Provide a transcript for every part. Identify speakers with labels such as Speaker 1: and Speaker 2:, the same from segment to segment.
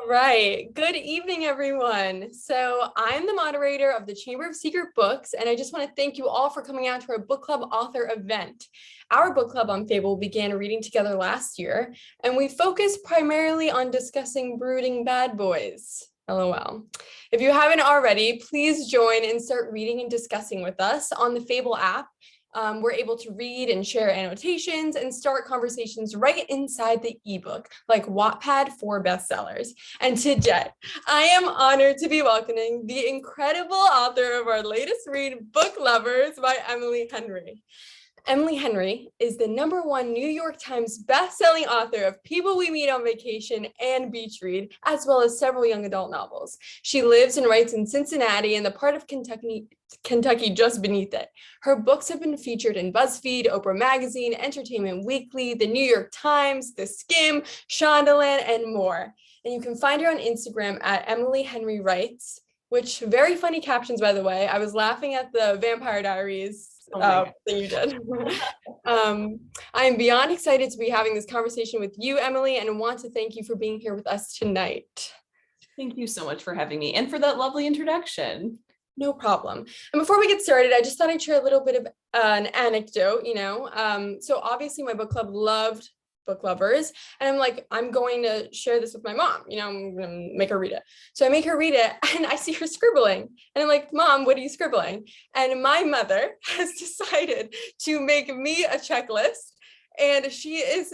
Speaker 1: Right. Good evening, everyone. So I'm the moderator of the Chamber of Secret Books, and I just want to thank you all for coming out to our book club author event. Our book club on Fable began reading together last year, and we focus primarily on discussing brooding bad boys. LOL. If you haven't already, please join and start reading and discussing with us on the Fable app. We're able to read and share annotations and start conversations right inside the ebook, like Wattpad for bestsellers. And today, I am honored to be welcoming the incredible author of our latest read, Book Lovers by Emily Henry. Emily Henry is the #1 New York Times bestselling author of People We Meet on Vacation and Beach Read, as well as several young adult novels. She lives and writes in Cincinnati and the part of Kentucky just beneath it. Her books have been featured in BuzzFeed, Oprah Magazine, Entertainment Weekly, The New York Times, The Skim, Shondaland, and more. And you can find her on Instagram at Emily Henry Writes, which very funny captions, by the way. I was laughing at the Vampire Diaries thing you did. I am beyond excited to be having this conversation with you, Emily, and want to thank you for being here with us tonight.
Speaker 2: Thank you so much for having me and for that lovely introduction.
Speaker 1: No problem. And before we get started, I just thought I'd share a little bit of an anecdote, So obviously my book club loved Book Lovers. And I'm like, I'm going to share this with my mom, I'm going to make her read it. So I make her read it and I see her scribbling. And I'm like, Mom, what are you scribbling? And my mother has decided to make me a checklist. And she's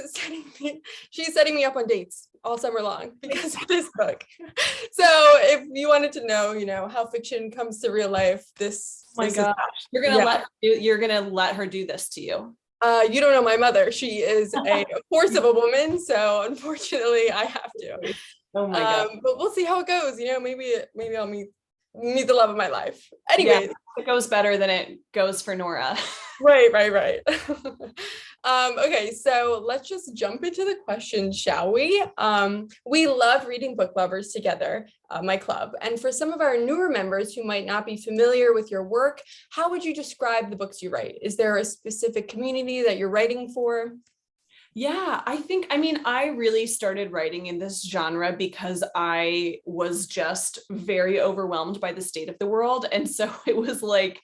Speaker 1: setting me up on dates all summer long because of this book. So if you wanted to know, how fiction comes to real life,
Speaker 2: you're gonna let her do this to you.
Speaker 1: You don't know my mother. She is a force of a woman, so unfortunately, I have to.
Speaker 2: Oh my God!
Speaker 1: But we'll see how it goes. Maybe I'll meet the love of my life. Anyways,
Speaker 2: it goes better than it goes for Nora.
Speaker 1: Right. Okay, so let's just jump into the questions, shall we? We love reading Book Lovers together, my club. And for some of our newer members who might not be familiar with your work, how would you describe the books you write? Is there a specific community that you're writing for?
Speaker 2: Yeah, I really started writing in this genre because I was just very overwhelmed by the state of the world. And so it was like,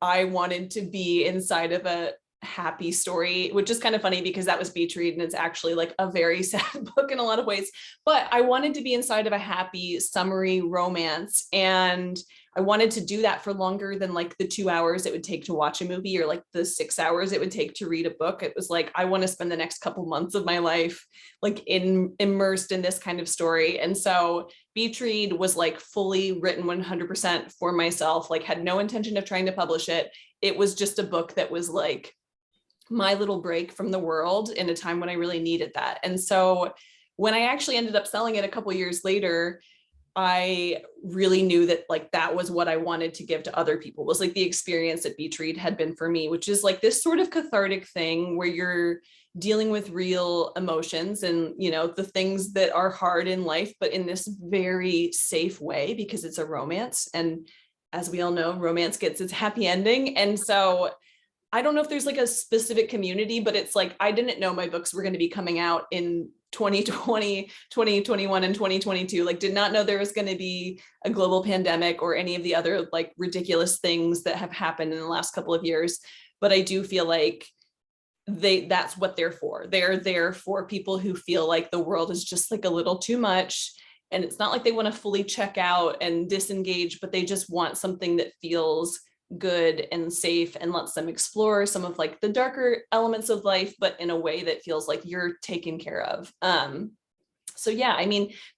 Speaker 2: I wanted to be inside of a happy story, which is kind of funny because that was Beach Read and it's actually like a very sad book in a lot of ways, but I wanted to be inside of a happy summery romance. And I wanted to do that for longer than like the 2 hours it would take to watch a movie or like the 6 hours it would take to read a book. It was like, I want to spend the next couple months of my life like immersed in this kind of story. And so Beach Read was like fully written 100% for myself, like had no intention of trying to publish it. It was just a book that was like my little break from the world in a time when I really needed that. And so when I actually ended up selling it a couple years later, I really knew that like that was what I wanted to give to other people, was like the experience that Beach Read had been for me, which is like this sort of cathartic thing where you're dealing with real emotions and, the things that are hard in life, but in this very safe way because it's a romance. And as we all know, romance gets its happy ending. And so I don't know if there's like a specific community, but it's like, I didn't know my books were going to be coming out in 2020, 2021, and 2022, like did not know there was going to be a global pandemic or any of the other like ridiculous things that have happened in the last couple of years. But I do feel like that's what they're for. They're there for people who feel like the world is just like a little too much. And it's not like they want to fully check out and disengage, but they just want something that feels good and safe and lets them explore some of like the darker elements of life, but in a way that feels like you're taken care of. So yeah,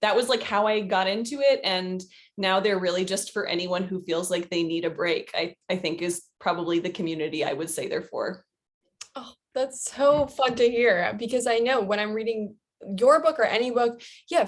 Speaker 2: that was like how I got into it. And now they're really just for anyone who feels like they need a break, I think is probably the community I would say they're for.
Speaker 1: Oh, that's so fun to hear, because I know when I'm reading your book or any book,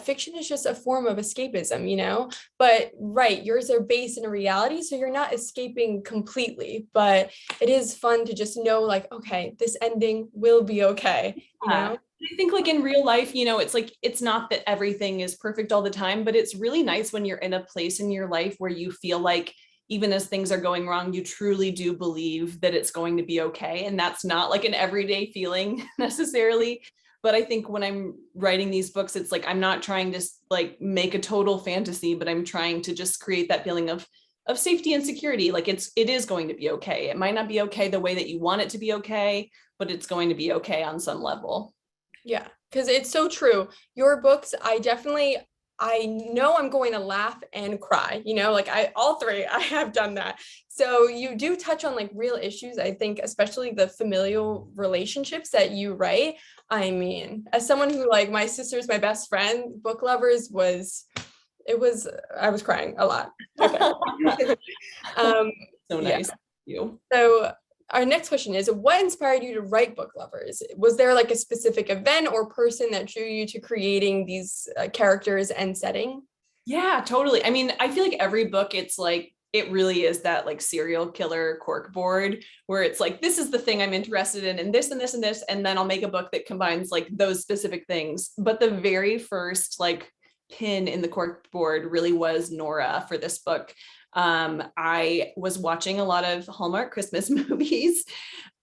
Speaker 1: fiction is just a form of escapism, but right, yours are based in a reality, so you're not escaping completely, but it is fun to just know like, okay, this ending will be okay.
Speaker 2: I think like in real life, it's like, it's not that everything is perfect all the time, but it's really nice when you're in a place in your life where you feel like even as things are going wrong, you truly do believe that it's going to be okay. And that's not like an everyday feeling necessarily. But I think when I'm writing these books, it's like, I'm not trying to like make a total fantasy, but I'm trying to just create that feeling of safety and security. Like it is going to be okay. It might not be okay the way that you want it to be okay, but it's going to be okay on some level.
Speaker 1: Yeah, because it's so true. Your books, I know I'm going to laugh and cry, like all three, I have done that. So you do touch on like real issues. I think, especially the familial relationships that you write. I mean, as someone who, like, my sister's my best friend, Book Lovers I was crying a lot. Okay.
Speaker 2: So
Speaker 1: Yeah.
Speaker 2: nice. Thank you.
Speaker 1: So our next question is, what inspired you to write Book Lovers? Was there like a specific event or person that drew you to creating these characters and setting?
Speaker 2: Yeah, totally. I mean, I feel like every book, it's like, it really is that like serial killer cork board where it's like, this is the thing I'm interested in, and this and this and this, and then I'll make a book that combines like those specific things. But the very first like pin in the cork board really was Nora for this book. I was watching a lot of Hallmark Christmas movies.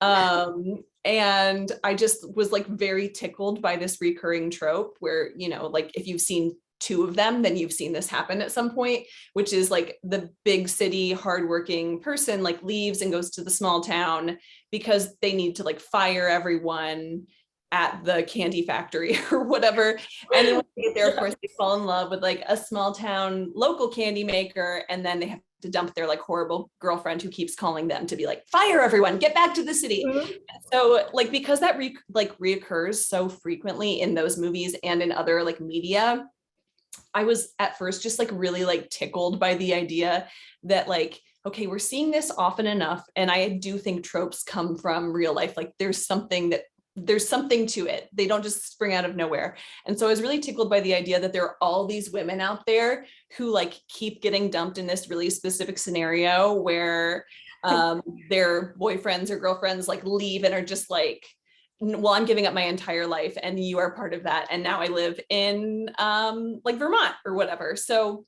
Speaker 2: And I just was like very tickled by this recurring trope where, like if you've seen two of them, then you've seen this happen at some point, which is like the big city hardworking person like leaves and goes to the small town because they need to like fire everyone at the candy factory or whatever. And then when they get there, of course, they fall in love with like a small town local candy maker, and then they have to dump their like horrible girlfriend who keeps calling them to be like, fire everyone, get back to the city. Mm-hmm. So like, because that reoccurs so frequently in those movies and in other like media, I was at first just like really like tickled by the idea that like, okay, we're seeing this often enough. And I do think tropes come from real life. Like there's something to it. They don't just spring out of nowhere. And so I was really tickled by the idea that there are all these women out there who like keep getting dumped in this really specific scenario where their boyfriends or girlfriends like leave and are just like, well, I'm giving up my entire life and you are part of that. And now I live in like Vermont or whatever. So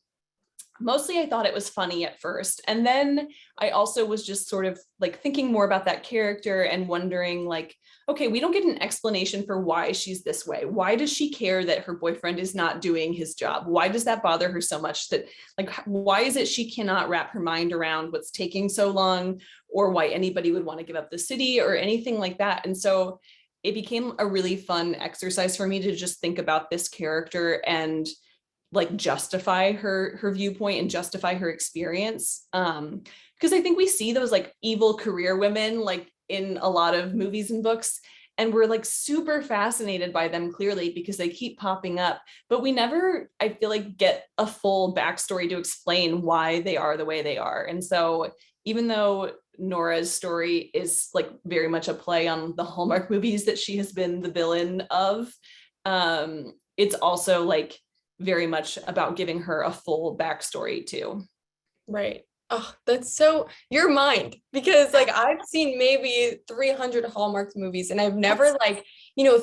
Speaker 2: mostly I thought it was funny at first. And then I also was just sort of like thinking more about that character and wondering like, okay, we don't get an explanation for why she's this way. Why does she care that her boyfriend is not doing his job? Why does that bother her so much? That like, why is it she cannot wrap her mind around what's taking so long, or why anybody would want to give up the city or anything like that? And so it became a really fun exercise for me to just think about this character and like justify her viewpoint and justify her experience. Because I think we see those like evil career women like in a lot of movies and books, and we're like super fascinated by them clearly because they keep popping up, but we never, I feel like, get a full backstory to explain why they are the way they are. And so even though Nora's story is like very much a play on the Hallmark movies that she has been the villain of, it's also like very much about giving her a full backstory too.
Speaker 1: Right. Oh, that's so your mind, because like I've seen maybe 300 Hallmark movies and I've never like,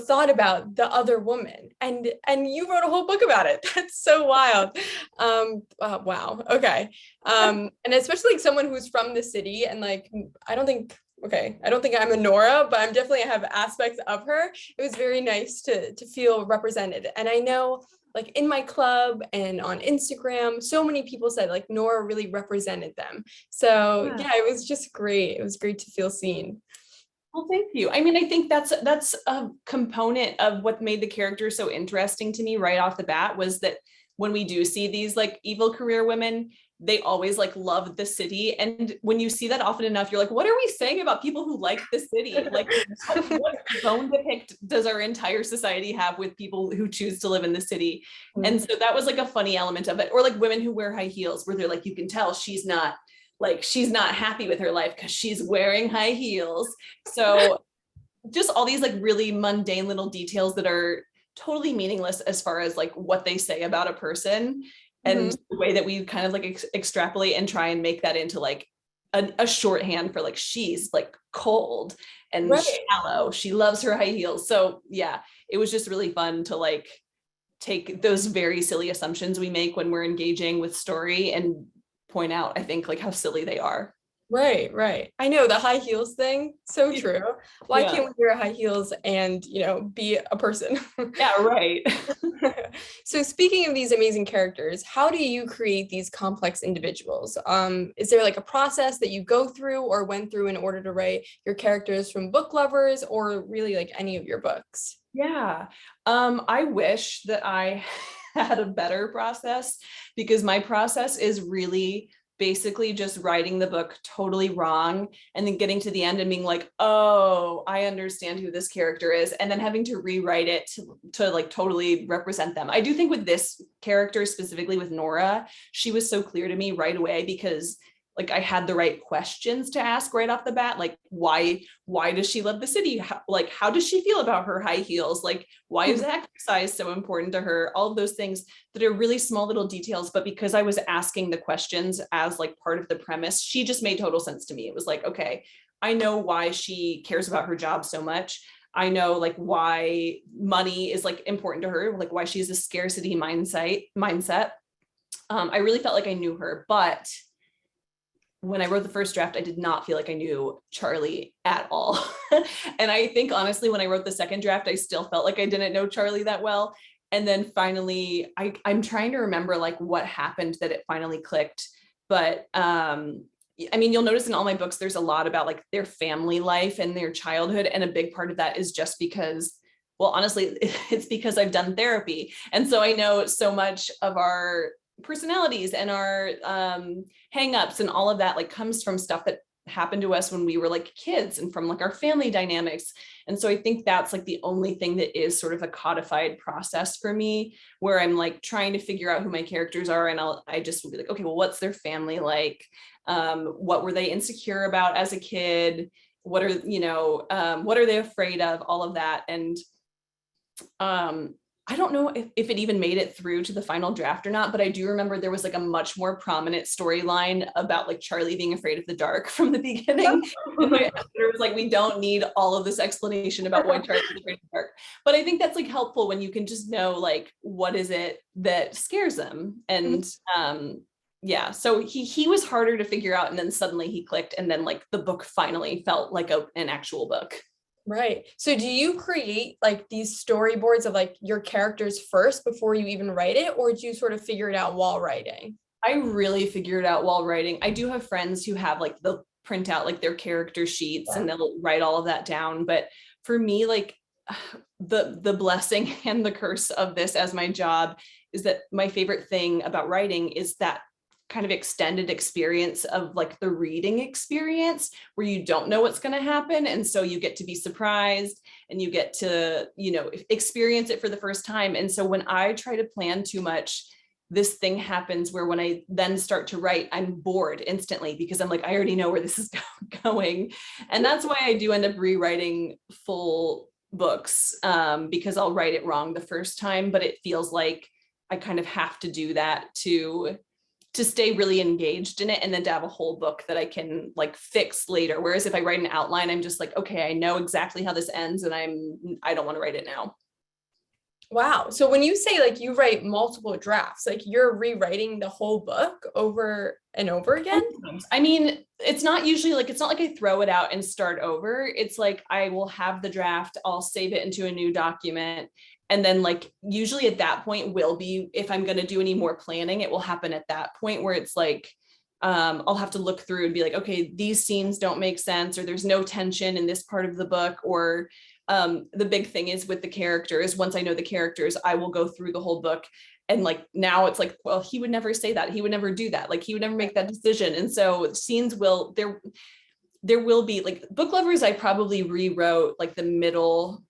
Speaker 1: thought about the other woman, and you wrote a whole book about it. That's so wild. Wow. Okay. And especially like someone who's from the city, and like, I don't think I'm a Nora, but I'm definitely have aspects of her. It was very nice to feel represented. And I know like in my club and on Instagram, so many people said like Nora really represented them. So yeah, it was just great. It was great to feel seen.
Speaker 2: Well, thank you. I mean, I think that's a component of what made the character so interesting to me right off the bat, was that when we do see these like evil career women, they always like love the city. And when you see that often enough, you're like, what are we saying about people who like the city? Like, what bone to pick does our entire society have with people who choose to live in the city? Mm-hmm. And so that was like a funny element of it. Or like women who wear high heels, where they're like, you can tell she's not happy with her life because she's wearing high heels. So just all these like really mundane little details that are totally meaningless as far as like what they say about a person. And the way that we kind of like extrapolate and try and make that into like a shorthand for like, she's like cold and shallow. She loves her high heels. So yeah, it was just really fun to like take those very silly assumptions we make when we're engaging with story and point out, I think, like how silly they are.
Speaker 1: Right, right. I know the high heels thing. So true. Why
Speaker 2: Yeah.
Speaker 1: can't we wear high heels and, be a person?
Speaker 2: Yeah, right.
Speaker 1: So speaking of these amazing characters, how do you create these complex individuals? Is there like a process that you go through or went through in order to write your characters from book lovers or really like any of your books?
Speaker 2: Yeah. I wish that I had a better process because my process is really basically just writing the book totally wrong and then getting to the end and being like, oh, I understand who this character is, and then having to rewrite it to like totally represent them. I do think with this character, specifically with Nora, she was so clear to me right away because like I had the right questions to ask right off the bat, like why does she love the city? How does she feel about her high heels? Like, why is exercise so important to her? All of those things that are really small little details, but because I was asking the questions as like part of the premise, she just made total sense to me. It was like, okay, I know why she cares about her job so much. I know like why money is like important to her, like why she has a scarcity mindset. I really felt like I knew her, but when I wrote the first draft, I did not feel like I knew Charlie at all. And I think honestly, when I wrote the second draft, I still felt like I didn't know Charlie that well. And then finally, I'm trying to remember like what happened that it finally clicked. But I mean, you'll notice in all my books, there's a lot about like their family life and their childhood. And a big part of that is just because, well, honestly, it's because I've done therapy. And so I know so much of our personalities and our hangups and all of that like comes from stuff that happened to us when we were like kids and from like our family dynamics. And so I think that's like the only thing that is sort of a codified process for me, where I'm like trying to figure out who my characters are, and I just will be like, okay, well, what's their family like? What were they insecure about as a kid? What are they afraid of? All of that. And I don't know if it even made it through to the final draft or not, but I do remember there was like a much more prominent storyline about like Charlie being afraid of the dark from the beginning. And my editor was like, we don't need all of this explanation about why Charlie's afraid of the dark. But I think that's like helpful when you can just know like what is it that scares them. And yeah, so he was harder to figure out, and then suddenly he clicked, and then like the book finally felt like an actual book.
Speaker 1: Right. So do you create like these storyboards of like your characters first before you even write it, or do you sort of figure it out while writing?
Speaker 2: I really figured out while writing. I do have friends who have like they'll print out like their character sheets and they'll write all of that down. But for me, like the blessing and the curse of this as my job is that my favorite thing about writing is that kind of extended experience of like the reading experience where you don't know what's going to happen, and so you get to be surprised and you get to experience it for the first time. And so when I try to plan too much, this thing happens where when I then start to write, I'm bored instantly because I'm like, I already know where this is going. And that's why I do end up rewriting full books, because I'll write it wrong the first time, but it feels like I kind of have to do that to stay really engaged in it, and then to have a whole book that I can like fix later. Whereas if I write an outline, I'm just like, okay, I know exactly how this ends, and I don't want to write it now.
Speaker 1: Wow. So when you say like you write multiple drafts, like you're rewriting the whole book over and over again?
Speaker 2: I mean, it's not like I throw it out and start over. It's like I will have the draft, I'll save it into a new document. And then like usually at that point will be, if I'm going to do any more planning, it will happen at that point where it's like, I'll have to look through and be like, okay, these scenes don't make sense, or there's no tension in this part of the book. Or the big thing is with the characters, once I know the characters, I will go through the whole book. And like now it's like, well, he would never say that. He would never do that. Like he would never make that decision. And so scenes there will be like book lovers. I probably rewrote like the middle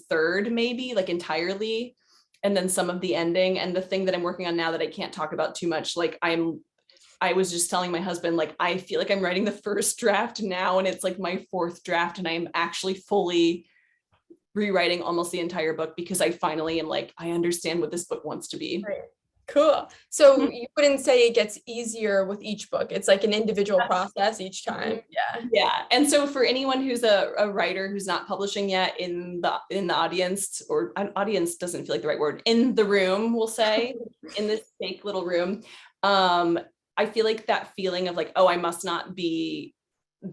Speaker 2: third, maybe like entirely. And then some of the ending. And the thing that I'm working on now that I can't talk about too much, like I was just telling my husband, like, I feel like I'm writing the first draft now, and it's like my fourth draft, and I'm actually fully rewriting almost the entire book because I finally am like, I understand what this book wants to be.
Speaker 1: Right. Cool. So you wouldn't say it gets easier with each book. It's like an individual process each time. Yeah.
Speaker 2: Yeah. And so for anyone who's a writer who's not publishing yet in the audience, or an audience doesn't feel like the right word, in the room, we'll say, in this fake little room, I feel like that feeling of like, oh, I must not be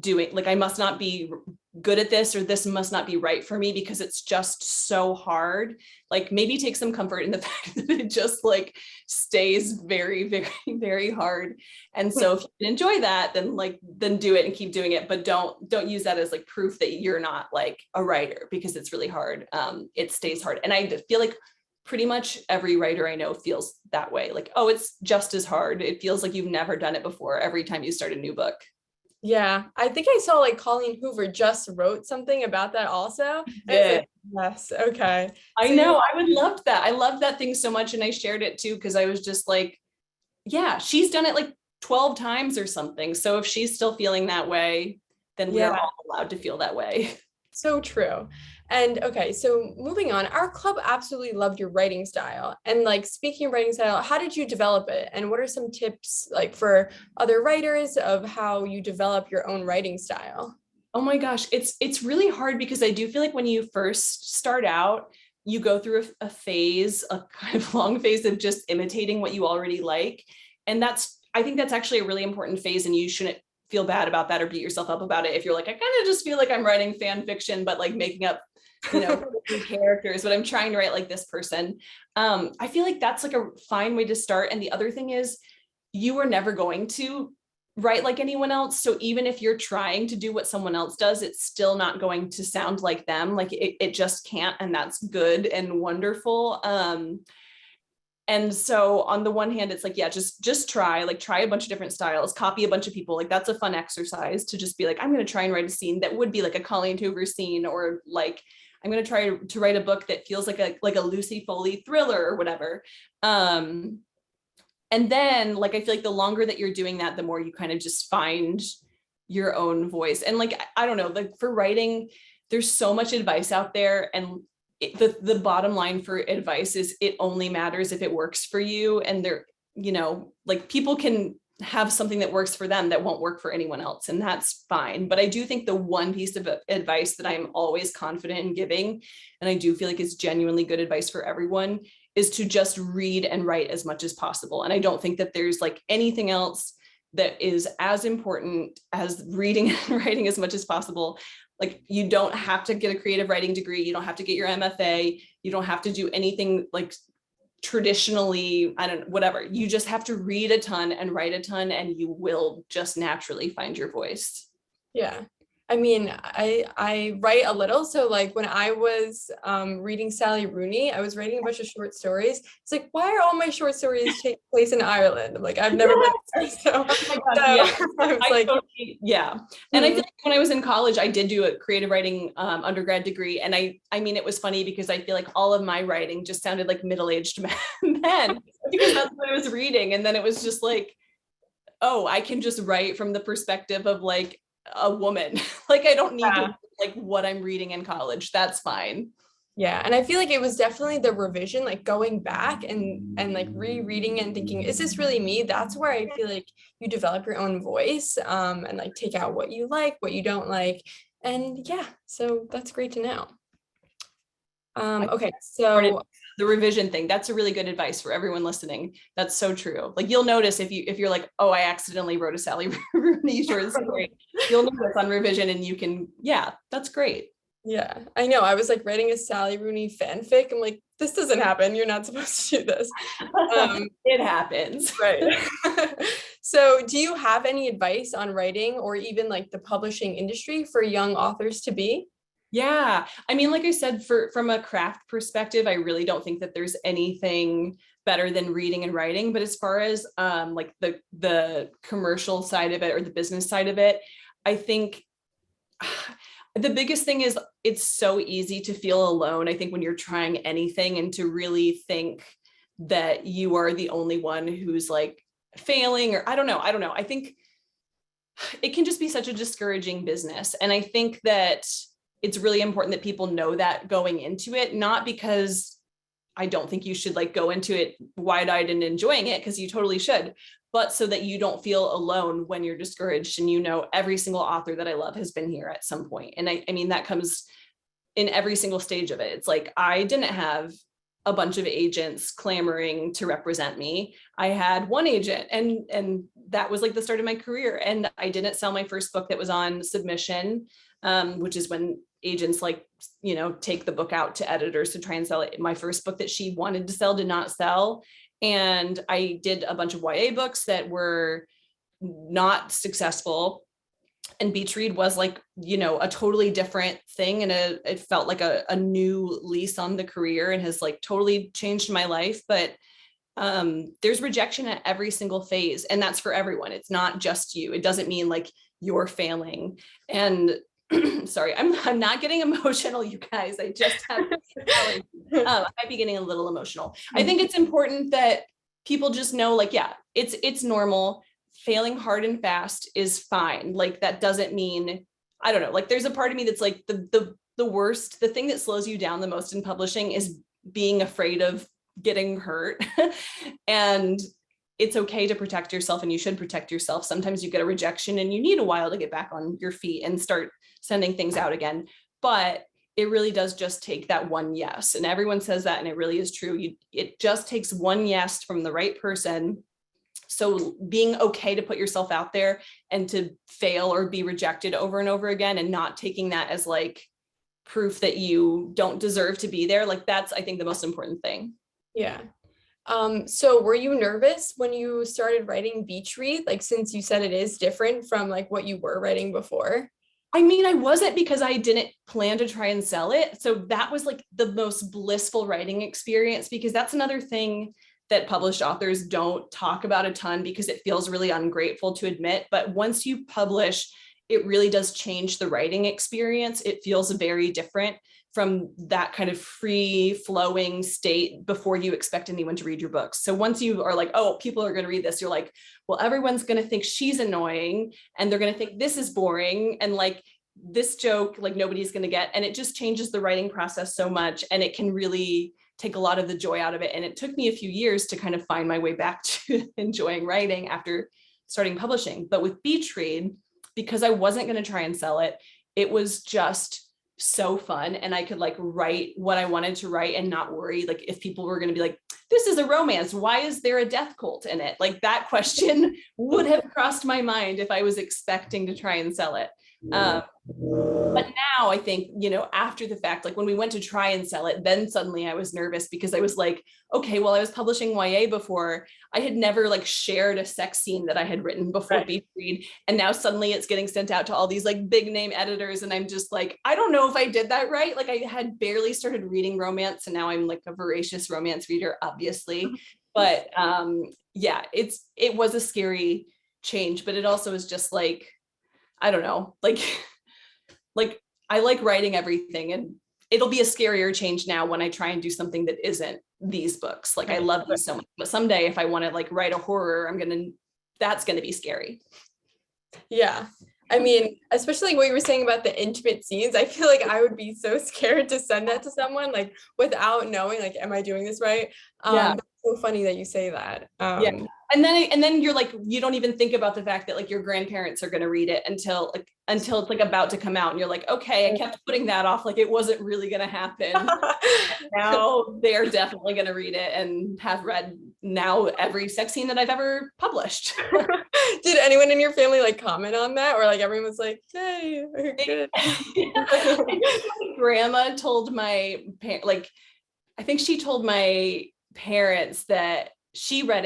Speaker 2: doing, like, I must not be good at this, or this must not be right for me because it's just so hard. Like, maybe take some comfort in the fact that it just like stays very, very, very hard. And so if you can enjoy that, then do it and keep doing it, but don't use that as like proof that you're not like a writer, because it's really hard. It stays hard. And I feel like pretty much every writer I know feels that way. Like, oh, it's just as hard. It feels like you've never done it before every time you start a new book.
Speaker 1: Yeah, I think I saw like Colleen Hoover just wrote something about that also. And it's like, yes, okay.
Speaker 2: I
Speaker 1: So
Speaker 2: know, I would love that. I love that thing so much. And I shared it too, because I was just like, yeah, she's done it like 12 times or something. So if she's still feeling that way, then we're all allowed to feel that way.
Speaker 1: so true. And okay, so moving on, our club absolutely loved your writing style. And like speaking of writing style, how did you develop it? And what are some tips like for other writers of how you develop your own writing style?
Speaker 2: Oh my gosh, it's really hard, because I do feel like when you first start out, you go through a phase, a kind of long phase of just imitating what you already like. And I think that's actually a really important phase, and you shouldn't feel bad about that or beat yourself up about it. If you're like, I kind of just feel like I'm writing fan fiction, but like making up, characters, but I'm trying to write like this person. I feel like that's like a fine way to start. And the other thing is, you are never going to write like anyone else. So even if you're trying to do what someone else does, it's still not going to sound like them. Like it just can't. And that's good and wonderful. And so on the one hand, it's like, yeah, just try a bunch of different styles, copy a bunch of people. Like, that's a fun exercise to just be like, I'm going to try and write a scene that would be like a Colleen Hoover scene, or like, I'm going to try to write a book that feels like a Lucy Foley thriller or whatever. And then like, I feel like the longer that you're doing that, the more you kind of just find your own voice. And like, I don't know, like for writing, there's so much advice out there, and the bottom line for advice is it only matters if it works for you. And there, like, people can have something that works for them that won't work for anyone else, and that's fine. But I do think the one piece of advice that I'm always confident in giving, and I do feel like is genuinely good advice for everyone, is to just read and write as much as possible. And I don't think that there's like anything else that is as important as reading and writing as much as possible. Like, you don't have to get a creative writing degree. You don't have to get your MFA. You don't have to do anything like traditionally, whatever. You just have to read a ton and write a ton, and you will just naturally find your voice.
Speaker 1: Yeah. I mean, I write a little. So like when I was reading Sally Rooney, I was writing a bunch of short stories. It's like, why are all my short stories take place in Ireland? I'm like, I've never been there. So,
Speaker 2: oh my God,
Speaker 1: I was like,
Speaker 2: totally, yeah. And I feel like when I was in college, I did do a creative writing undergrad degree. And I mean, it was funny because I feel like all of my writing just sounded like middle-aged men because that's what I was reading. And then it was just like, oh, I can just write from the perspective of like a woman. Like, I don't need to like what I'm reading in college. That's fine.
Speaker 1: Yeah. And I feel like it was definitely the revision, like going back and like rereading it and thinking, is this really me? That's where I feel like you develop your own voice and like take out what you like, what you don't like. And yeah, so that's great to know. Okay, so
Speaker 2: the revision thing, that's a really good advice for everyone listening. That's so true. Like, you'll notice if you're like, oh, I accidentally wrote a Sally Rooney short story, you'll notice on revision, and you can, yeah, that's great.
Speaker 1: Yeah, I know. I was like writing a Sally Rooney fanfic. I'm like, this doesn't happen. You're not supposed to do this.
Speaker 2: It happens.
Speaker 1: Right. So do you have any advice on writing or even like the publishing industry for young authors to be?
Speaker 2: Yeah. I mean, like I said, from a craft perspective, I really don't think that there's anything better than reading and writing. But as far as like the commercial side of it or the business side of it, I think the biggest thing is it's so easy to feel alone. I think when you're trying anything and to really think that you are the only one who's like failing, or I don't know. I think it can just be such a discouraging business. And I think that it's really important that people know that going into it, not because I don't think you should like go into it wide-eyed and enjoying it, because you totally should, but so that you don't feel alone when you're discouraged. And every single author that I love has been here at some point. And I mean, that comes in every single stage of it. It's like, I didn't have a bunch of agents clamoring to represent me. I had one agent, and that was like the start of my career. And I didn't sell my first book that was on submission, which is when agents like, take the book out to editors to try and sell it. My first book that she wanted to sell did not sell. And I did a bunch of YA books that were not successful. And Beach Read was like, a totally different thing. And it felt like a new lease on the career and has like totally changed my life. But there's rejection at every single phase. And that's for everyone. It's not just you. It doesn't mean like you're failing. And sorry, I'm not getting emotional, you guys. I just have, I might be getting a little emotional. I think it's important that people just know, like, yeah, it's normal. Failing hard and fast is fine. Like, that doesn't mean, I don't know, like there's a part of me that's like the worst, the thing that slows you down the most in publishing is being afraid of getting hurt. And it's okay to protect yourself, and you should protect yourself. Sometimes you get a rejection and you need a while to get back on your feet and start sending things out again. But it really does just take that one yes. And everyone says that, and it really is true. It just takes one yes from the right person. So being okay to put yourself out there and to fail or be rejected over and over again, and not taking that as like proof that you don't deserve to be there. Like, that's, I think, the most important thing.
Speaker 1: Yeah. So were you nervous when you started writing Beach Read? Like, since you said it is different from like what you were writing before?
Speaker 2: I mean, I wasn't, because I didn't plan to try and sell it. So that was like the most blissful writing experience, because that's another thing that published authors don't talk about a ton, because it feels really ungrateful to admit. But once you publish, it really does change the writing experience. It feels very different from that kind of free flowing state before you expect anyone to read your books. So once you are like, oh, people are going to read this, you're like, well, everyone's going to think she's annoying, and they're going to think this is boring, and like this joke, like nobody's going to get. And it just changes the writing process so much, and it can really take a lot of the joy out of it. And it took me a few years to kind of find my way back to enjoying writing after starting publishing. But with Beach Read, because I wasn't going to try and sell it, it was just so fun. And I could like write what I wanted to write and not worry like if people were going to be like, this is a romance, why is there a death cult in it? Like, that question would have crossed my mind if I was expecting to try and sell it. But now I think, after the fact, like when we went to try and sell it, then suddenly I was nervous, because I was like, okay, well, I was publishing YA before. I had never like shared a sex scene that I had written before Beach Read. And now suddenly it's getting sent out to all these like big name editors. And I'm just like, I don't know if I did that right. Like, I had barely started reading romance, and now I'm like a voracious romance reader, obviously. But yeah, it was a scary change, but it also is just like, I don't know, like I like writing everything, and it'll be a scarier change now when I try and do something that isn't these books. Like, I love these so much, but someday if I want to like write a horror, that's going to be scary.
Speaker 1: Yeah. I mean, especially what you were saying about the intimate scenes, I feel like I would be so scared to send that to someone, like without knowing, like, am I doing this right?
Speaker 2: Yeah.
Speaker 1: That's so funny that you say that.
Speaker 2: Yeah. And then you're like, you don't even think about the fact that like your grandparents are going to read it until it's like about to come out. And you're like, okay, I kept putting that off. Like, it wasn't really going to happen. Now they're definitely going to read it and have read now every sex scene that I've ever published.
Speaker 1: Did anyone in your family like comment on that, or like everyone was like, hey, good?
Speaker 2: My grandma told my like, I think she told my parents that she read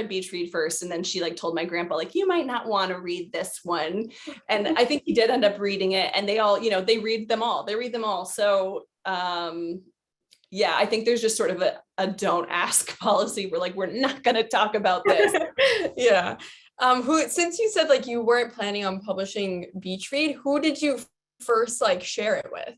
Speaker 2: Beach Read first, and then she like told my grandpa, like, you might not want to read this one. And I think he did end up reading it, and they all, they read them all. So yeah, I think there's just sort of a don't ask policy. We're like, we're not going to talk about this.
Speaker 1: Yeah. Since you said like you weren't planning on publishing Beach Read, who did you first like share it with?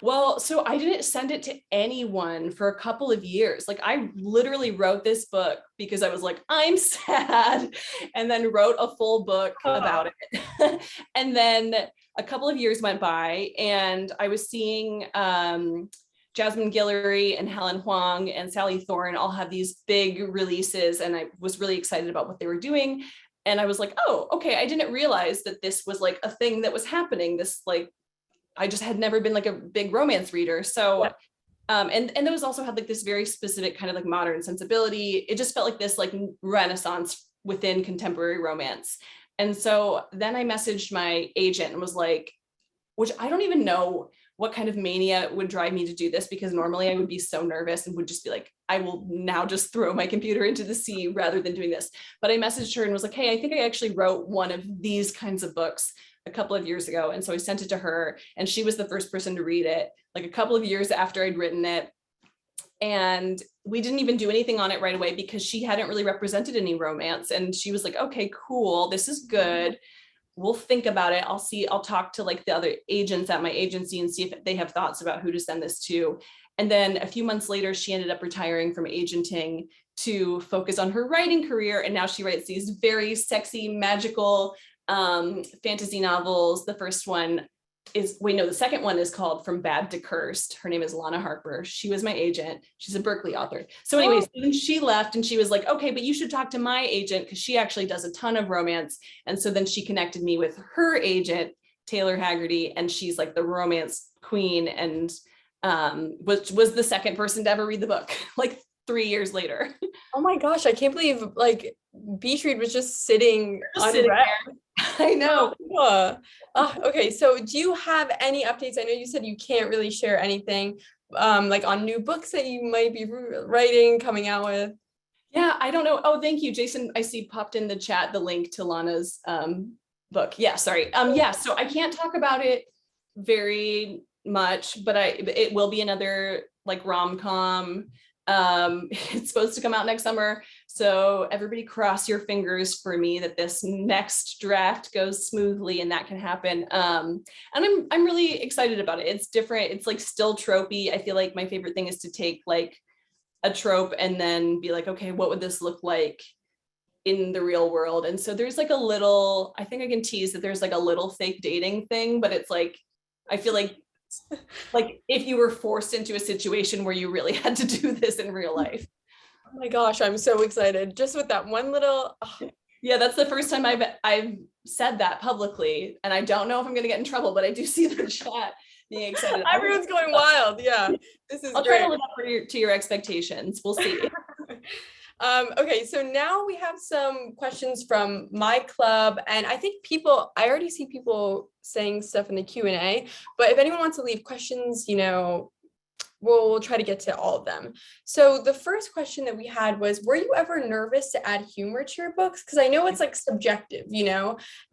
Speaker 2: Well, so I didn't send it to anyone for a couple of years. Like, I literally wrote this book because I was like, I'm sad, and then wrote a full book about it. And then a couple of years went by, and I was seeing Jasmine Guillory and Helen Huang and Sally Thorne all have these big releases, and I was really excited about what they were doing. And I was like, oh, okay, I didn't realize that this was like a thing that was happening. This like, I just had never been like a big romance reader. So And those also had like this very specific kind of like modern sensibility. It just felt like this like renaissance within contemporary romance. And so then I messaged my agent and was like, which I don't even know what kind of mania would drive me to do this, because normally I would be so nervous and would just be like, I will now just throw my computer into the sea rather than doing this. But I messaged her and was like, hey, I think I actually wrote one of these kinds of books a couple of years ago. And so I sent it to her, and she was the first person to read it, like a couple of years after I'd written it. And we didn't even do anything on it right away because she hadn't really represented any romance. And she was like, okay, cool, this is good. We'll think about it. I'll talk to like the other agents at my agency and see if they have thoughts about who to send this to. And then a few months later, she ended up retiring from agenting to focus on her writing career. And now she writes these very sexy, magical fantasy novels. The first one is, the second one is called From Bad to Cursed. Her name is Lana Harper. She was my agent. She's a Berkeley author. So anyways, then she left and she was like, okay, but you should talk to my agent because she actually does a ton of romance. And so then she connected me with her agent, Taylor Haggerty, and she's like the romance queen, and was the second person to ever read the book, like 3 years later.
Speaker 1: Oh my gosh, I can't believe like Beach Read was just sitting
Speaker 2: Sitting there. I know.
Speaker 1: Okay, so do you have any updates? I know you said you can't really share anything like on new books that you might be writing, coming out with.
Speaker 2: Yeah, I don't know. Oh, thank you, Jason. I see popped in the chat the link to Lana's book. Yeah, sorry. Yeah, so I can't talk about it very much, but it will be another like rom-com. It's supposed to come out next summer. So everybody cross your fingers for me that this next draft goes smoothly and that can happen. And I'm really excited about it. It's different. It's like still tropey. I feel like my favorite thing is to take like a trope and then be like, okay, what would this look like in the real world? And so there's like a little, I think I can tease that there's like a little fake dating thing, but it's like, I feel like if you were forced into a situation where you really had to do this in real life.
Speaker 1: Oh my gosh, I'm so excited just with that one little.
Speaker 2: Yeah, that's the first time I've said that publicly, and I don't know if I'm gonna get in trouble, but I do see the chat being excited.
Speaker 1: Everyone's going wild. Yeah, this is
Speaker 2: I'll
Speaker 1: great.
Speaker 2: try to live up to your expectations. We'll see.
Speaker 1: Okay, so now we have some questions from my club, and I think I already see people saying stuff in the Q&A, but if anyone wants to leave questions, we'll try to get to all of them. So the first question that we had was, were you ever nervous to add humor to your books? Because I know it's like subjective,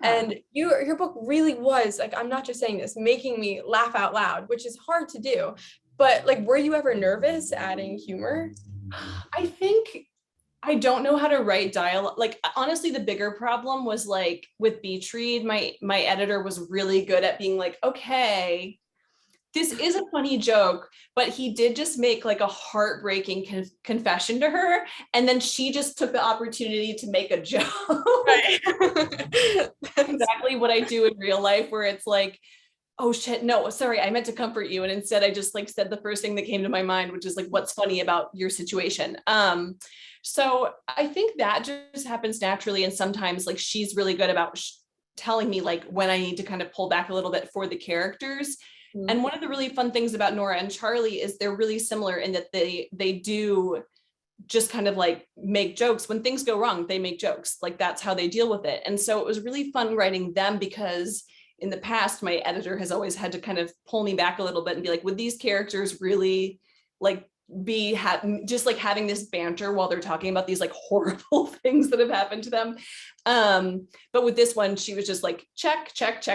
Speaker 1: and your book really was, like, I'm not just saying this, making me laugh out loud, which is hard to do, but like, were you ever nervous adding humor?
Speaker 2: I think I don't know how to write dialogue. Like, honestly, the bigger problem was like with Beach Read, my editor was really good at being like, okay, this is a funny joke, but he did just make like a heartbreaking confession to her. And then she just took the opportunity to make a joke. Right. Exactly what I do in real life, where it's like, oh shit, no, sorry, I meant to comfort you. And instead I just like said the first thing that came to my mind, which is like, what's funny about your situation? So I think that just happens naturally. And sometimes like she's really good about telling me like when I need to kind of pull back a little bit for the characters. Mm-hmm. And one of the really fun things about Nora and Charlie is they're really similar in that they do just kind of like make jokes. When things go wrong, they make jokes. Like that's how they deal with it. And so it was really fun writing them, because in the past, my editor has always had to kind of pull me back a little bit and be like, would these characters really like be just like having this banter while they're talking about these like horrible things that have happened to them? But with this one, she was just like, check,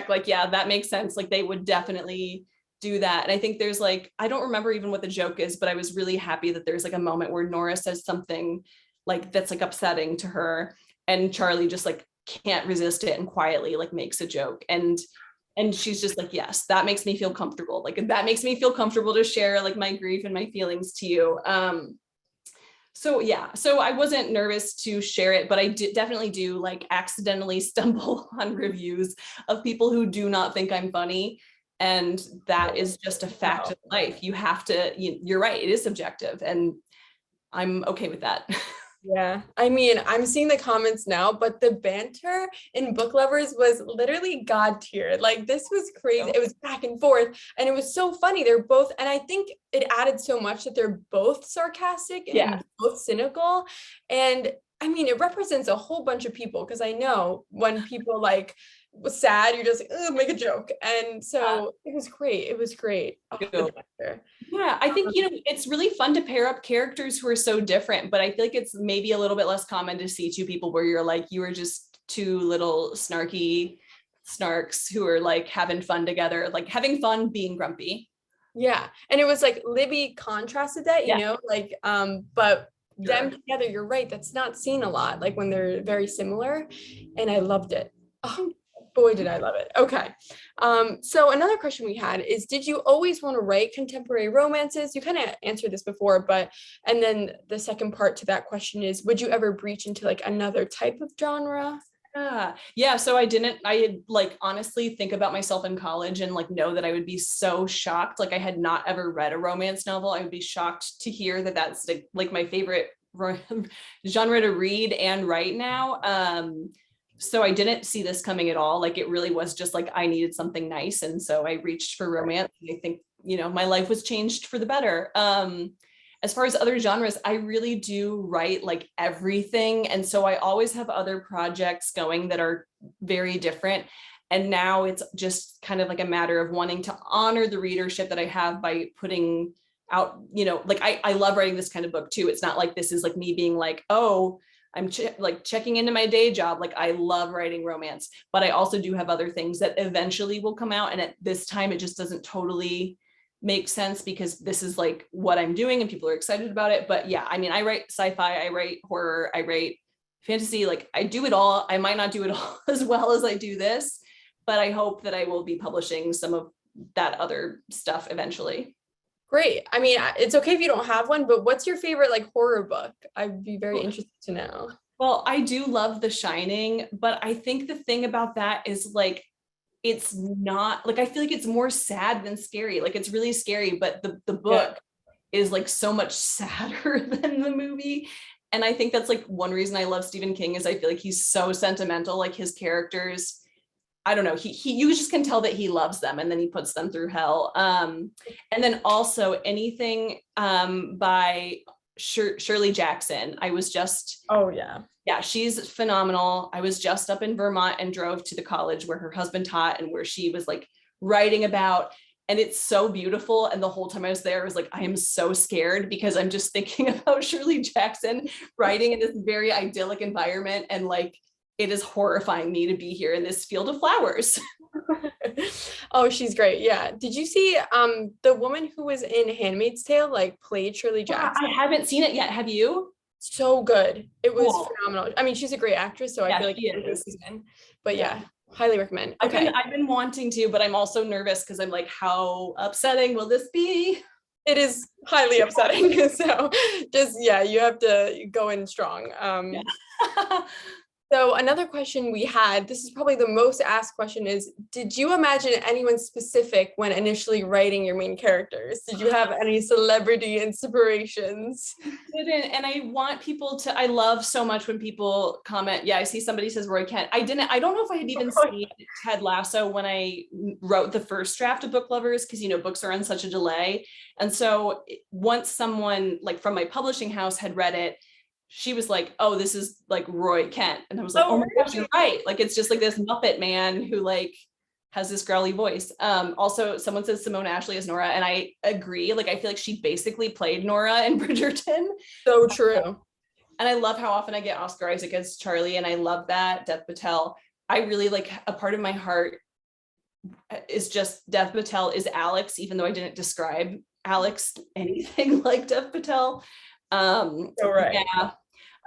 Speaker 2: like, yeah, that makes sense. Like they would definitely do that. And I think there's like, I don't remember even what the joke is, but I was really happy that there's like a moment where Nora says something like that's like upsetting to her, and Charlie just like can't resist it and quietly like makes a joke, and she's just like, yes, that makes me feel comfortable, like that makes me feel comfortable to share like my grief and my feelings to you. So yeah, so I wasn't nervous to share it, but I definitely do like accidentally stumble on reviews of people who do not think I'm funny, and that is just a fact of life. You have to, you're right, it is subjective, and I'm okay with that.
Speaker 1: Yeah, I mean, I'm seeing the comments now, but the banter in Book Lovers was literally god tier. Like this was crazy. It was back and forth, and it was so funny. They're both, and I think it added so much that they're both sarcastic
Speaker 2: Yeah.
Speaker 1: and both cynical. And I mean, it represents a whole bunch of people because I know when people like was sad, you're just like, "Ugh, make a joke." And so it was great. It was great. Oh, the banter.
Speaker 2: Yeah, I think, it's really fun to pair up characters who are so different, but I feel like it's maybe a little bit less common to see two people where you're like, you are just two little snarky snarks who are like having fun together, like having fun being grumpy.
Speaker 1: Yeah. And it was like Libby contrasted that,
Speaker 2: Yeah.
Speaker 1: like, but them
Speaker 2: Sure.
Speaker 1: together, you're right, that's not seen a lot, like when they're very similar. And I loved it. Oh, boy, did I love it. Okay. So another question we had is, did you always want to write contemporary romances? You kind of answered this before, but, and then the second part to that question is, would you ever breach into like another type of genre?
Speaker 2: Yeah. So I had like honestly think about myself in college and like know that I would be so shocked. Like I had not ever read a romance novel. I would be shocked to hear that that's like my favorite genre to read and write now. So I didn't see this coming at all. Like it really was just like I needed something nice. And so I reached for romance. I think, my life was changed for the better. As far as other genres, I really do write like everything. And so I always have other projects going that are very different. And now it's just kind of like a matter of wanting to honor the readership that I have by putting out, like I love writing this kind of book too. It's not like this is like me being like, oh, I'm like checking into my day job. Like I love writing romance, but I also do have other things that eventually will come out. And at this time, it just doesn't totally makes sense because this is like what I'm doing and people are excited about it. But yeah, I mean, I write sci-fi, I write horror, I write fantasy, like I do it all. I might not do it all as well as I do this, but I hope that I will be publishing some of that other stuff eventually.
Speaker 1: Great. I mean, it's okay if you don't have one, but what's your favorite like horror book? I'd be very interested to know.
Speaker 2: Well, I do love The Shining, but I think the thing about that is like it's not like I feel like it's more sad than scary. Like it's really scary, but the book is like so much sadder than the movie. And I think that's like one reason I love Stephen King is I feel like he's so sentimental. Like his characters, I don't know, he you just can tell that he loves them and then he puts them through hell. And then also anything by Shirley Jackson. I was just yeah, she's phenomenal. I was just up in Vermont and drove to the college where her husband taught and where she was like writing about. And it's so beautiful. And the whole time I was there, I was like, I am so scared because I'm just thinking about Shirley Jackson writing in this very idyllic environment. And like, it is horrifying me to be here in this field of flowers.
Speaker 1: Oh, she's great. Yeah. Did you see the woman who was in Handmaid's Tale like played Shirley Jackson?
Speaker 2: I haven't seen it yet. Have you?
Speaker 1: So good. It was
Speaker 2: Cool.
Speaker 1: phenomenal. I mean, she's a great actress, so I feel like this season. But yeah, highly recommend. Okay.
Speaker 2: I've been wanting to, but I'm also nervous because I'm like, how upsetting will this be?
Speaker 1: It is highly upsetting. So just you have to go in strong. So another question we had, this is probably the most asked question is, did you imagine anyone specific when initially writing your main characters? Did you have any celebrity inspirations?
Speaker 2: I didn't, and I want people to, I love so much when people comment, yeah, I see somebody says Roy Kent. I don't know if I had even seen Ted Lasso when I wrote the first draft of Book Lovers, because, books are on such a delay. And so once someone like from my publishing house had read it, she was like, oh, this is like Roy Kent. And I was like, oh my gosh, you're right. Like, it's just like this Muppet man who like has this growly voice. Also, someone says Simone Ashley is Nora. And I agree. Like, I feel like she basically played Nora in Bridgerton.
Speaker 1: So true.
Speaker 2: And I love how often I get Oscar Isaac as Charlie. And I love that. Dev Patel. I really like a part of my heart is just Dev Patel is Alex, even though I didn't describe Alex anything like Dev Patel. Yeah,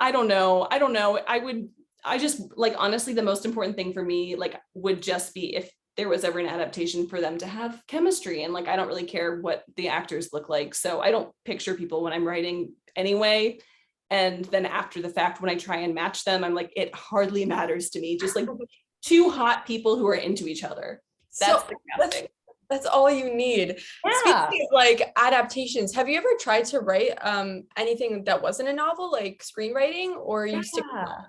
Speaker 2: I don't know. I just like, honestly, the most important thing for me, like, would just be if there was ever an adaptation for them to have chemistry. And like, I don't really care what the actors look like. So I don't picture people when I'm writing anyway. And then after the fact, when I try and match them, I'm like, it hardly matters to me. Just like two hot people who are into each other. That's the casting.
Speaker 1: That's all you need.
Speaker 2: Yeah.
Speaker 1: Speaking of like adaptations, have you ever tried to write anything that wasn't a novel, like screenwriting, or you stick with
Speaker 2: Yeah.
Speaker 1: novels?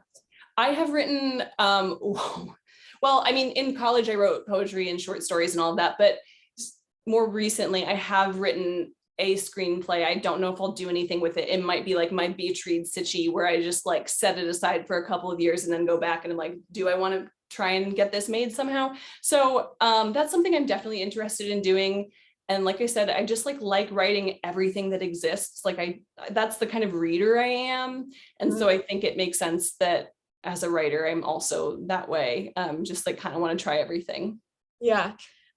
Speaker 2: I have written, well, I mean, in college, I wrote poetry and short stories and all of that, but more recently, I have written a screenplay. I don't know if I'll do anything with it. It might be like my beach read sitchy, where I just like set it aside for a couple of years and then go back and I'm like, do I want to try and get this made somehow? So that's something I'm definitely interested in doing. And like I said, I just like writing everything that exists. Like that's the kind of reader I am. And so I think it makes sense that as a writer, I'm also that way. Just like kind of want to try everything.
Speaker 1: Yeah.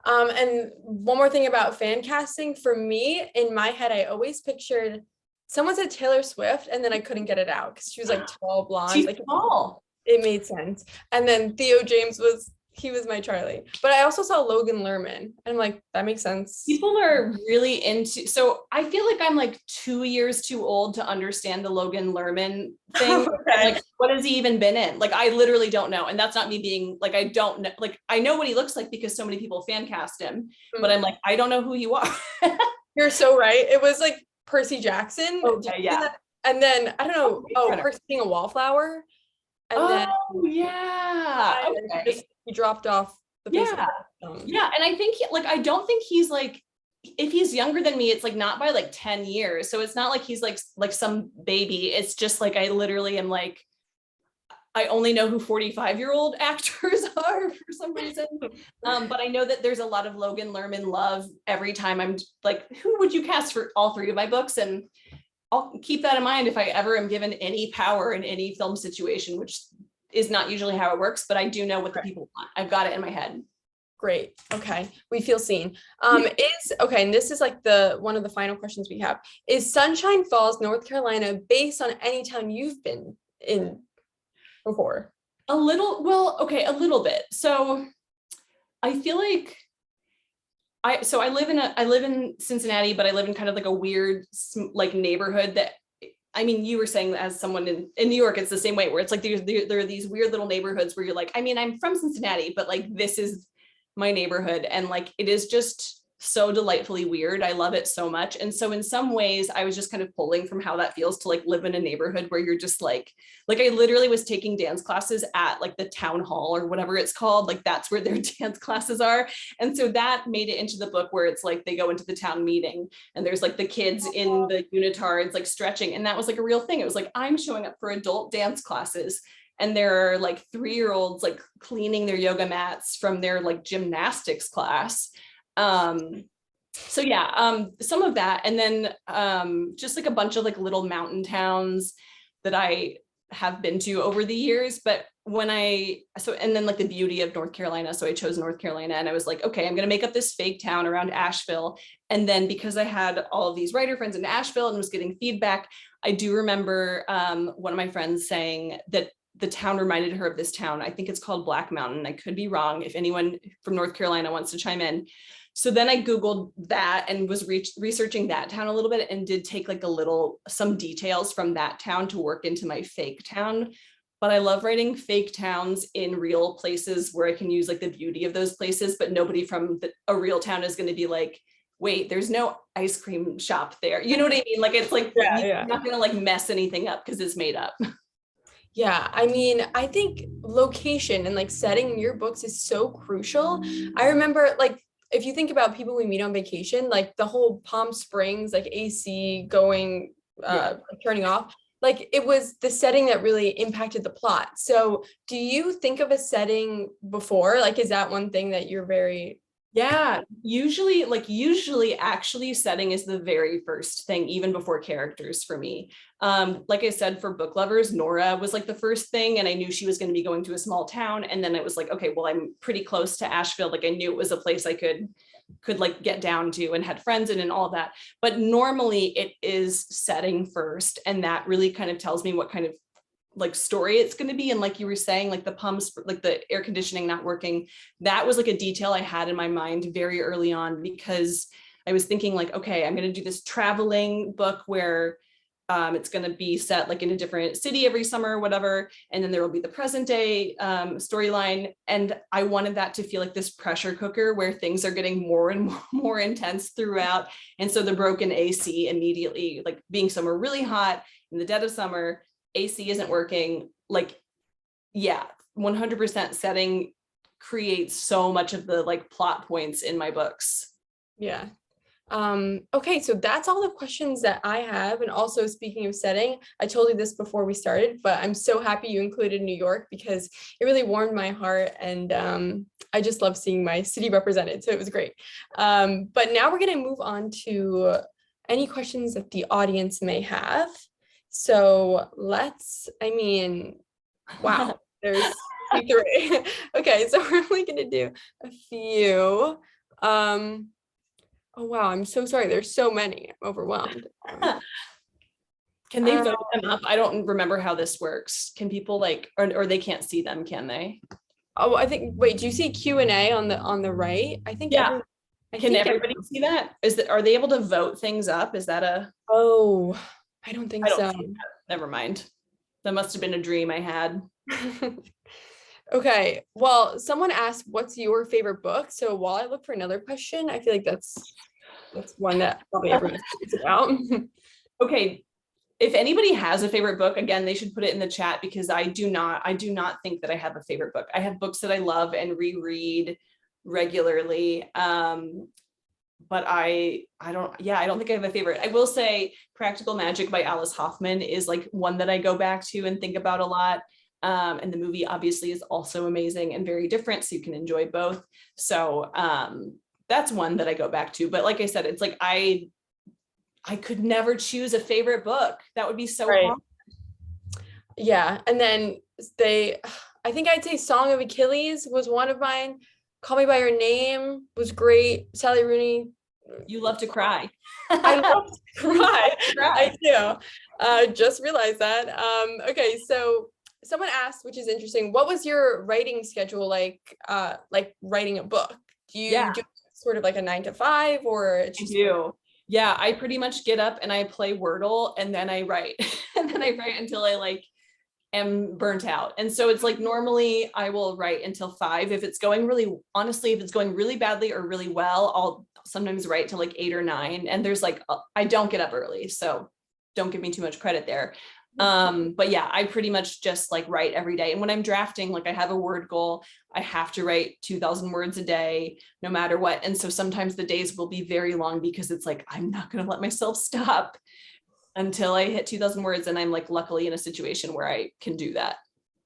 Speaker 1: And one more thing about fan casting, for me, in my head, I always pictured someone said Taylor Swift, and then I couldn't get it out because she was like tall, blonde.
Speaker 2: She's
Speaker 1: Like
Speaker 2: small.
Speaker 1: it made sense. And then Theo James he was my Charlie. But I also saw Logan Lerman, and I'm like, that makes sense.
Speaker 2: People are really into, so I feel like I'm like 2 years too old to understand the Logan Lerman thing.
Speaker 1: Okay.
Speaker 2: Like, what has he even been in? Like, I literally don't know. And that's not me being like, I don't know. Like, I know what he looks like because so many people fan cast him, but I'm like, I don't know who you are.
Speaker 1: You're so right. It was like Percy Jackson.
Speaker 2: Okay, yeah.
Speaker 1: And then I don't know. Percy being a wallflower. And then
Speaker 2: yeah. Okay.
Speaker 1: he dropped off the face of the
Speaker 2: Yeah. And I think I don't think he's like, if he's younger than me, it's like not by like 10 years. So it's not like he's like some baby. It's just like I literally am like, I only know who 45-year-old actors are for some reason. But I know that there's a lot of Logan Lerman love every time I'm like, who would you cast for all three of my books? And I'll keep that in mind if I ever am given any power in any film situation, which is not usually how it works, but I do know what the people want. I've got it in my head.
Speaker 1: Great. Okay. We feel seen. Okay, and this is like one of the final questions we have. Is Sunshine Falls, North Carolina, based on any town you've been in before?
Speaker 2: A little bit. So I feel like I live in Cincinnati, but I live in kind of like a weird like neighborhood that, I mean, you were saying that as someone in New York, it's the same way where it's like there are these weird little neighborhoods where you're like, I mean, I'm from Cincinnati, but like this is my neighborhood. And like, it is just so delightfully weird. I love it so much. And so in some ways I was just kind of pulling from how that feels to like live in a neighborhood where you're just like I literally was taking dance classes at like the town hall or whatever it's called. Like that's where their dance classes are. And so that made it into the book where it's like, they go into the town meeting and there's like the kids in the unitards, like stretching. And that was like a real thing. It was like, I'm showing up for adult dance classes. And there are like 3-year-olds like cleaning their yoga mats from their like gymnastics class. So yeah, some of that. And then just like a bunch of like little mountain towns that I have been to over the years. But and then like the beauty of North Carolina. So I chose North Carolina and I was like, okay, I'm going to make up this fake town around Asheville. And then because I had all of these writer friends in Asheville and was getting feedback, I do remember one of my friends saying that the town reminded her of this town. I think it's called Black Mountain. I could be wrong if anyone from North Carolina wants to chime in. So then I Googled that and was researching that town a little bit and did take like some details from that town to work into my fake town. But I love writing fake towns in real places where I can use like the beauty of those places, but nobody from a real town is going to be like, wait, there's no ice cream shop there. You know what I mean? Like, it's like, you're not going to like mess anything up because it's made up.
Speaker 1: Yeah, I mean, I think location and like setting your books is so crucial. I remember like, if you think about people we meet on vacation, like the whole Palm Springs, like AC going, turning off, like it was the setting that really impacted the plot. So do you think of a setting before? Like, is that one thing that you're very...
Speaker 2: Yeah, usually actually setting is the very first thing, even before characters for me. Like I said, for book lovers, Nora was like the first thing, and I knew she was going to be going to a small town. And then it was like, okay, well, I'm pretty close to Asheville. Like I knew it was a place I could like get down to and had friends in and all that. But normally it is setting first. And that really kind of tells me what kind of like story it's going to be. And like you were saying, like the pumps, like the air conditioning not working, that was like a detail I had in my mind very early on, because I was thinking like, okay, I'm going to do this traveling book where, you know, I'm going to It's going to be set like in a different city every summer or whatever. And then there will be the present day storyline. And I wanted that to feel like this pressure cooker where things are getting more and more intense throughout. And so the broken AC immediately, like being somewhere really hot in the dead of summer, AC isn't working. Like, yeah, 100% setting creates so much of the like plot points in my books.
Speaker 1: Yeah. Okay, so that's all the questions that I have. And also, speaking of setting, I told you this before we started, but I'm so happy you included New York because it really warmed my heart, and I just love seeing my city represented, so it was great. But now we're going to move on to any questions that the audience may have. So wow, there's three. Okay, so we're only going to do a few. Oh, wow. I'm so sorry. There's so many. I'm overwhelmed.
Speaker 2: Can they vote them up? I don't remember how this works. Can people like, or they can't see them, can they?
Speaker 1: Oh, I think, wait, do you see Q&A on the right? I think,
Speaker 2: yeah. Can everybody see that? Are they able to vote things up? Is that a?
Speaker 1: Oh, I don't think so.
Speaker 2: Never mind. That must have been a dream I had.
Speaker 1: Okay, well, someone asked, what's your favorite book? So while I look for another question, I feel like that's one that probably everyone thinks about.
Speaker 2: Okay, if anybody has a favorite book, again, they should put it in the chat because I do not think that I have a favorite book. I have books that I love and reread regularly. But I don't think I have a favorite. I will say Practical Magic by Alice Hoffman is like one that I go back to and think about a lot. And the movie obviously is also amazing and very different, so you can enjoy both. So that's one that I go back to. But like I said, it's like I could never choose a favorite book. That would be so hard.
Speaker 1: Yeah, and then I think I'd say Song of Achilles was one of mine. Call Me by Your Name was great. Sally Rooney.
Speaker 2: You love to cry.
Speaker 1: I love to cry. I do. Just realized that. Okay, so someone asked, which is interesting, what was your writing schedule like writing a book? Do you do sort of like a 9 to 5 or it's just?
Speaker 2: I do. Yeah, I pretty much get up and I play Wordle and then I write. And then I write until I like am burnt out. And so it's like normally I will write until 5. If it's going really badly or really well, I'll sometimes write till like 8 or 9. And there's like I don't get up early, so don't give me too much credit there. But yeah, I pretty much just like write every day. And when I'm drafting, like I have a word goal, I have to write 2,000 words a day, no matter what. And so sometimes the days will be very long because it's like, I'm not going to let myself stop until I hit 2,000 words. And I'm like, luckily in a situation where I can do that.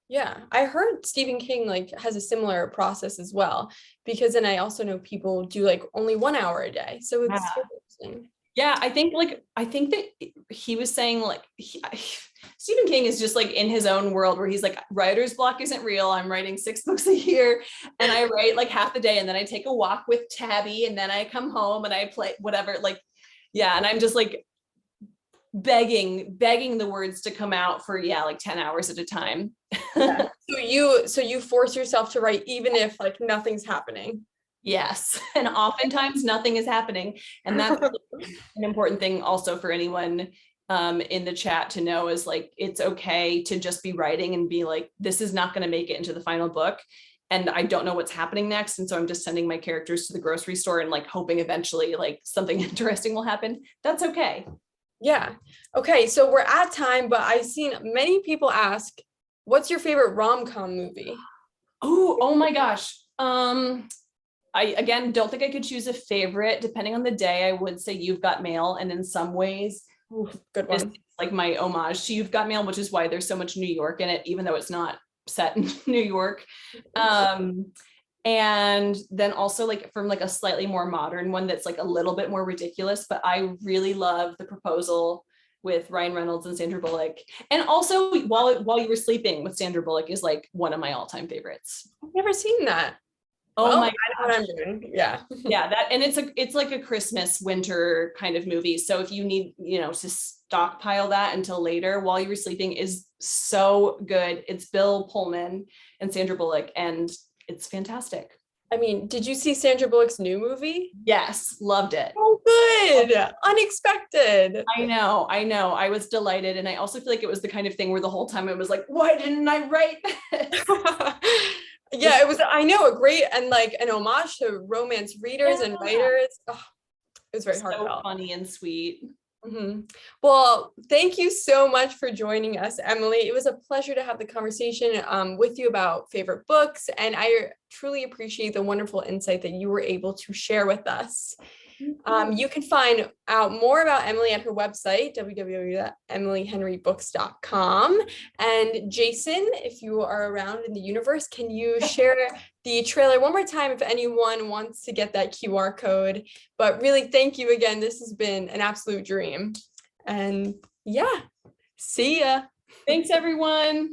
Speaker 1: Yeah, I heard Stephen King like has a similar process as well, because then I also know people do like only 1 hour a day. So it's interesting.
Speaker 2: Yeah, I think that he was saying like Stephen King is just like in his own world where he's like, writer's block isn't real. I'm writing 6 books a year and I write like half the day and then I take a walk with Tabby and then I come home and I play whatever, like, yeah. And I'm just like begging the words to come out for, like 10 hours at a time.
Speaker 1: Yeah. So you force yourself to write even if like nothing's happening.
Speaker 2: Yes. And oftentimes nothing is happening. And that's an important thing also for anyone in the chat to know is like, it's okay to just be writing and be like, this is not going to make it into the final book. And I don't know what's happening next. And so I'm just sending my characters to the grocery store and like hoping eventually like something interesting will happen. That's okay.
Speaker 1: Yeah. Okay. So we're at time, but I've seen many people ask, what's your favorite rom-com movie?
Speaker 2: Oh my gosh. I, again, don't think I could choose a favorite. Depending on the day, I would say You've Got Mail. And in some ways,
Speaker 1: good one.
Speaker 2: Like my homage to You've Got Mail, which is why there's so much New York in it, even though it's not set in New York. And then also like from like a slightly more modern one that's like a little bit more ridiculous, but I really love The Proposal with Ryan Reynolds and Sandra Bullock. And also While You Were Sleeping with Sandra Bullock is like one of my all-time favorites.
Speaker 1: I've never seen that.
Speaker 2: Oh my
Speaker 1: God. I know what I'm doing. Yeah.
Speaker 2: Yeah, that, and it's like a Christmas winter kind of movie. So if you need, to stockpile that until later, While You Were Sleeping is so good. It's Bill Pullman and Sandra Bullock, and it's fantastic.
Speaker 1: I mean, did you see Sandra Bullock's new movie?
Speaker 2: Yes, loved it.
Speaker 1: Oh, good. Unexpected.
Speaker 2: I know. I was delighted. And I also feel like it was the kind of thing where the whole time I was like, why didn't I write this?
Speaker 1: Yeah, it was, I know, a great and like an homage to romance readers and writers. Oh, it was very
Speaker 2: So
Speaker 1: heartfelt.
Speaker 2: funny and sweet.
Speaker 1: Well, thank you so much for joining us, Emily. It was a pleasure to have the conversation with you about favorite books, and I truly appreciate the wonderful insight that you were able to share with us. You can find out more about Emily at her website, www.emilyhenrybooks.com. And Jason, if you are around in the universe, can you share the trailer one more time if anyone wants to get that QR code? But really, thank you again. This has been an absolute dream. And yeah, see ya.
Speaker 2: Thanks, everyone.